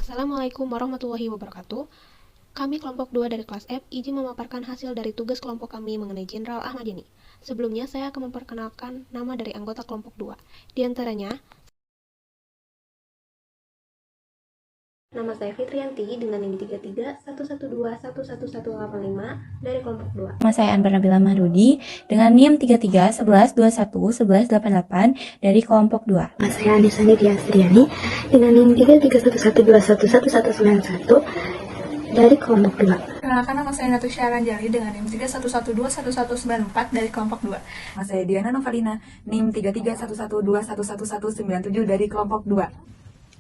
Assalamualaikum warahmatullahi wabarakatuh. Kami kelompok 2 dari kelas F izin memaparkan hasil dari tugas kelompok kami mengenai Jenderal Ahmad Yani. Sebelumnya saya akan memperkenalkan nama dari anggota kelompok 2. Di antaranya, nama saya Fitrianti dengan NIM 3311121185 dari kelompok 2. Nama saya Anbar Nabila Mahrudi dengan NIM 3311211188 dari kelompok 2. Nama saya Anissa Nidia Astriani dengan NIM 3311211191 dari kelompok 2. Perkenalkan, nama saya Natusya Ranjali dengan NIM 31121194 dari kelompok 2. Nama saya Diana Novalina, NIM 3311211197 dari kelompok 2.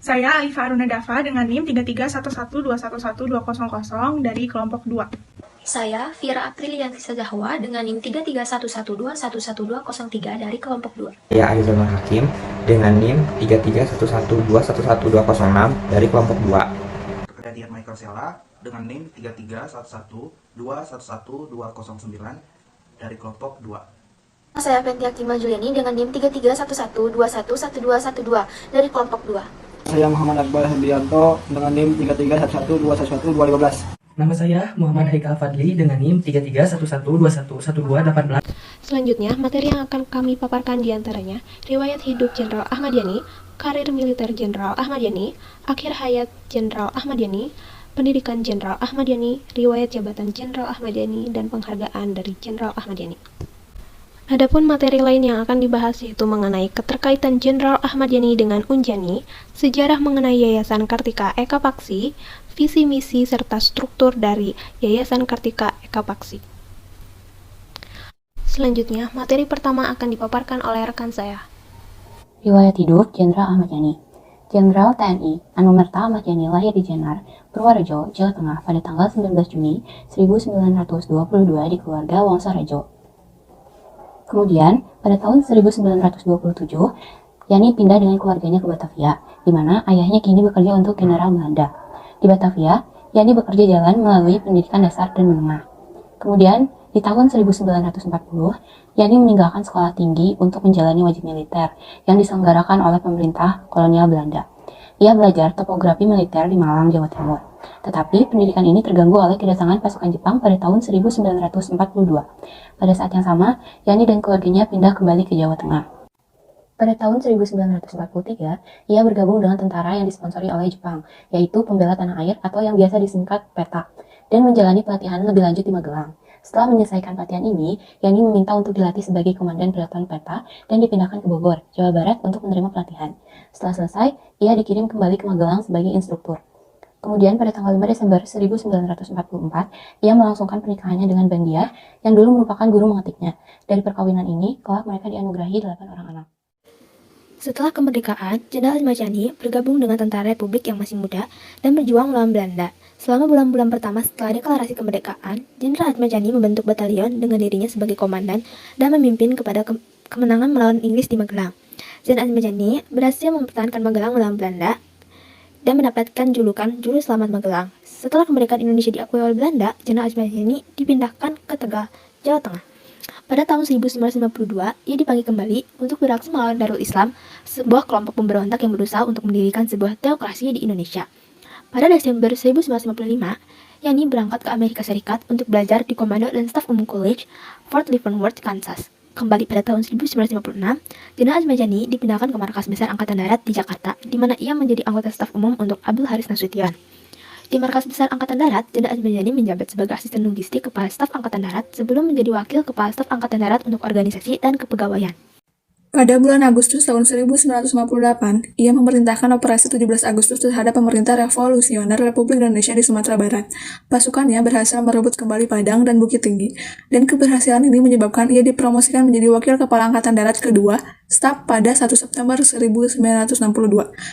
Saya Alifa Aruna Dava dengan NIM 3311211200 dari kelompok 2. Saya Vira Aprilianti Zahwa dengan NIM 3311211203 dari kelompok 2. Saya Arizal Hakim dengan NIM 3311211206 dari kelompok 2. Kedadian Michael Sela dengan NIM 3311211209 dari kelompok 2. Saya Pentia Kima Juliani dengan NIM 3311211212 dari kelompok 2. Saya Muhammad Akbar Hendianto dengan NIM 3311211215. Nama saya Muhammad Haikal Fadli dengan NIM 3311211218. Selanjutnya, materi yang akan kami paparkan diantaranya riwayat hidup Jenderal Ahmad Yani, karir militer Jenderal Ahmad Yani, akhir hayat Jenderal Ahmad Yani, pendidikan Jenderal Ahmad Yani, riwayat jabatan Jenderal Ahmad Yani, dan penghargaan dari Jenderal Ahmad Yani. Adapun materi lain yang akan dibahas yaitu mengenai keterkaitan Jenderal Ahmad Yani dengan Unjani, sejarah mengenai Yayasan Kartika Eka Paksi, visi misi serta struktur dari Yayasan Kartika Eka Paksi. Selanjutnya, materi pertama akan dipaparkan oleh rekan saya. Riwayat hidup Jenderal Ahmad Yani. Jenderal TNI Anumerta Ahmad Yani lahir di Jenar, Purworejo, Jawa Tengah pada tanggal 19 Juni 1922 di keluarga Wongsorejo. Kemudian, pada tahun 1927, Yani pindah dengan keluarganya ke Batavia, di mana ayahnya kini bekerja untuk General Belanda. Di Batavia, Yani bekerja jalan melalui pendidikan dasar dan menengah. Kemudian, di tahun 1940, Yani meninggalkan sekolah tinggi untuk menjalani wajib militer yang diselenggarakan oleh pemerintah kolonial Belanda. Ia belajar topografi militer di Malang, Jawa Timur. Tetapi pendidikan ini terganggu oleh kedatangan pasukan Jepang pada tahun 1942. Pada saat yang sama, Yani dan keluarganya pindah kembali ke Jawa Tengah. Pada tahun 1943, ia bergabung dengan tentara yang disponsori oleh Jepang, yaitu Pembela Tanah Air atau yang biasa disingkat PETA, dan menjalani pelatihan lebih lanjut di Magelang. Setelah menyelesaikan pelatihan ini, Yani meminta untuk dilatih sebagai komandan peleton PETA dan dipindahkan ke Bogor, Jawa Barat untuk menerima pelatihan. Setelah selesai, ia dikirim kembali ke Magelang sebagai instruktur. Kemudian pada tanggal 5 Desember 1944, ia melangsungkan pernikahannya dengan Bandia yang dulu merupakan guru mengetiknya. Dari perkawinan ini, kelak mereka dianugerahi 8 orang anak. Setelah kemerdekaan, Jenderal Ahmad Yani bergabung dengan tentara Republik yang masih muda dan berjuang melawan Belanda. Selama bulan-bulan pertama setelah deklarasi kemerdekaan, Jenderal Ahmad Yani membentuk batalion dengan dirinya sebagai komandan dan memimpin kepada kemenangan melawan Inggris di Magelang. Jenderal Ahmad Yani berhasil mempertahankan Magelang melawan Belanda dan mendapatkan julukan Juru Selamat Magelang. Setelah kemerdekaan Indonesia diakui oleh Belanda, Jenderal Ahmad Yani dipindahkan ke Tegal, Jawa Tengah. Pada tahun 1952, ia dipanggil kembali untuk beraksi melawan Darul Islam, sebuah kelompok pemberontak yang berusaha untuk mendirikan sebuah teokrasi di Indonesia. Pada Desember 1955, Yani berangkat ke Amerika Serikat untuk belajar di Komando dan Staf Umum College, Fort Leavenworth, Kansas. Kembali pada tahun 1956, Jenderal Ahmad Yani dipindahkan ke Markas Besar Angkatan Darat di Jakarta, di mana ia menjadi anggota staf umum untuk Abdul Haris Nasution. Di Markas Besar Angkatan Darat, Jenderal Ahmad Yani menjabat sebagai asisten logistik Kepala Staf Angkatan Darat sebelum menjadi wakil Kepala Staf Angkatan Darat untuk organisasi dan kepegawaian. Pada bulan Agustus tahun 1958, ia memerintahkan operasi 17 Agustus terhadap pemerintah revolusioner Republik Indonesia di Sumatera Barat. Pasukannya berhasil merebut kembali Padang dan Bukit Tinggi, dan keberhasilan ini menyebabkan ia dipromosikan menjadi Wakil Kepala Angkatan Darat kedua, staf pada 1 September 1962,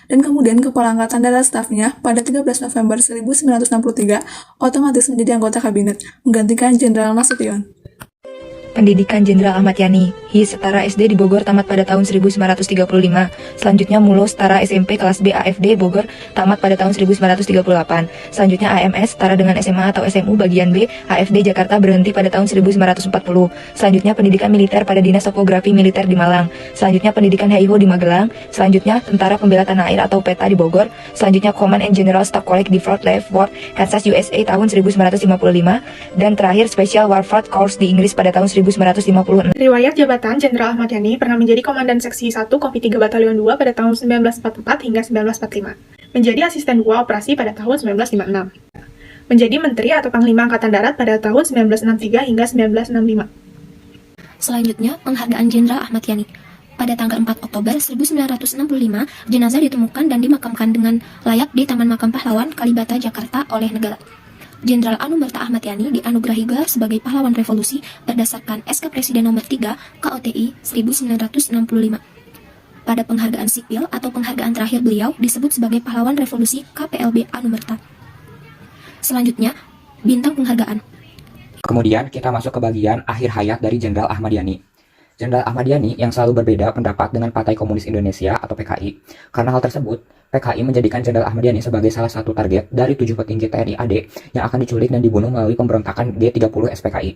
dan kemudian Kepala Angkatan Darat stafnya pada 13 November 1963 otomatis menjadi anggota kabinet, menggantikan Jenderal Nasution. Pendidikan Jenderal Ahmad Yani, HI Setara SD di Bogor tamat pada tahun 1935. Selanjutnya Mulo Setara SMP kelas B AFD Bogor tamat pada tahun 1938. Selanjutnya AMS Setara dengan SMA atau SMU bagian B AFD Jakarta berhenti pada tahun 1940. Selanjutnya Pendidikan Militer pada Dinas Topografi Militer di Malang. Selanjutnya Pendidikan HIHO di Magelang. Selanjutnya Tentara Pembela Tanah Air atau PETA di Bogor. Selanjutnya Command and General Staff College di Fort Leavenworth, Kansas USA tahun 1955. Dan terakhir Special Warfare Corps di Inggris pada tahun 1956. Riwayat jabatan Jenderal Ahmad Yani pernah menjadi Komandan Seksi 1 Kopi 3 Batalion 2 pada tahun 1944 hingga 1945. Menjadi Asisten 2 Operasi pada tahun 1956. Menjadi Menteri atau Panglima Angkatan Darat pada tahun 1963 hingga 1965. Selanjutnya, penghargaan Jenderal Ahmad Yani. Pada tanggal 4 Oktober 1965, jenazah ditemukan dan dimakamkan dengan layak di Taman Makam Pahlawan, Kalibata, Jakarta oleh negara. Jenderal Anumerta Ahmad Yani dianugerahi gelar sebagai pahlawan revolusi berdasarkan SK Presiden Nomor 3 KOTI 1965. Pada penghargaan sipil atau penghargaan terakhir beliau disebut sebagai pahlawan revolusi KPLB Anumerta. Selanjutnya, bintang penghargaan. Kemudian kita masuk ke bagian akhir hayat dari Jenderal Ahmad Yani. Jenderal Ahmad Yani yang selalu berbeda pendapat dengan Partai Komunis Indonesia atau PKI. Karena hal tersebut, PKI menjadikan Jenderal Ahmad Yani sebagai salah satu target dari 7 petinggi TNI AD yang akan diculik dan dibunuh melalui pemberontakan G30 SPKI.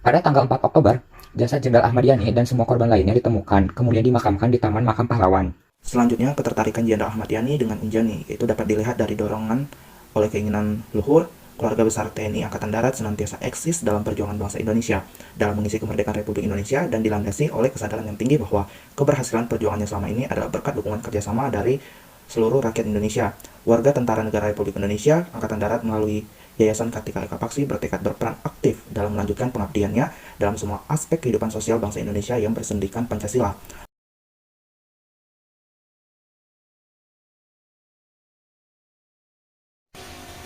Pada tanggal 4 Oktober, jasad Jenderal Ahmad Yani dan semua korban lainnya ditemukan, kemudian dimakamkan di Taman Makam Pahlawan. Selanjutnya, ketertarikan Jenderal Ahmad Yani dengan Injani, yaitu dapat dilihat dari dorongan oleh keinginan luhur, keluarga besar TNI Angkatan Darat senantiasa eksis dalam perjuangan bangsa Indonesia dalam mengisi kemerdekaan Republik Indonesia dan dilandasi oleh kesadaran yang tinggi bahwa keberhasilan perjuangannya selama ini adalah berkat dukungan kerjasama dari seluruh rakyat Indonesia. Warga Tentara Negara Republik Indonesia Angkatan Darat melalui Yayasan Kartika Eka Paksi bertekad berperan aktif dalam melanjutkan pengabdiannya dalam semua aspek kehidupan sosial bangsa Indonesia yang bersendikan Pancasila.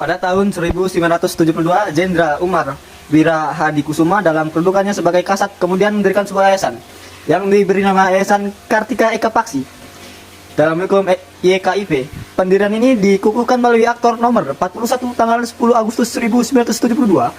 Pada tahun 1972, Jenderal Umar Wira Hadi Kusuma dalam kedudukannya sebagai Kasat kemudian mendirikan sebuah yayasan yang diberi nama Yayasan Kartika Eka Paksi. Dalam hukum YKIP, pendirian ini dikukuhkan melalui Aktor Nomor 41 tanggal 10 Agustus 1972.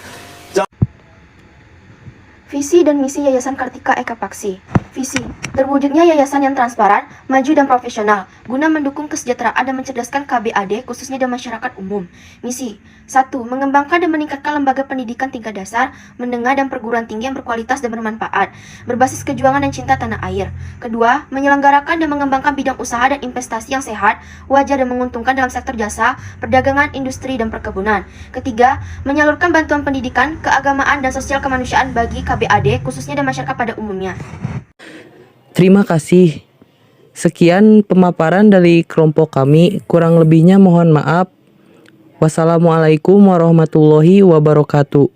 Visi dan misi Yayasan Kartika Eka Paksi. Visi, terwujudnya yayasan yang transparan, maju dan profesional, guna mendukung kesejahteraan dan mencerdaskan KBAD khususnya dan masyarakat umum. Misi, 1. Mengembangkan dan meningkatkan lembaga pendidikan tingkat dasar, menengah dan perguruan tinggi yang berkualitas dan bermanfaat, berbasis kejuangan dan cinta tanah air. Kedua, menyelenggarakan dan mengembangkan bidang usaha dan investasi yang sehat, wajar dan menguntungkan dalam sektor jasa, perdagangan, industri, dan perkebunan. Ketiga, menyalurkan bantuan pendidikan, keagamaan, dan sosial kemanusiaan bagi KBAD khususnya dan masyarakat pada umumnya. Terima kasih. Sekian pemaparan dari kelompok kami, kurang lebihnya mohon maaf. Wassalamualaikum warahmatullahi wabarakatuh.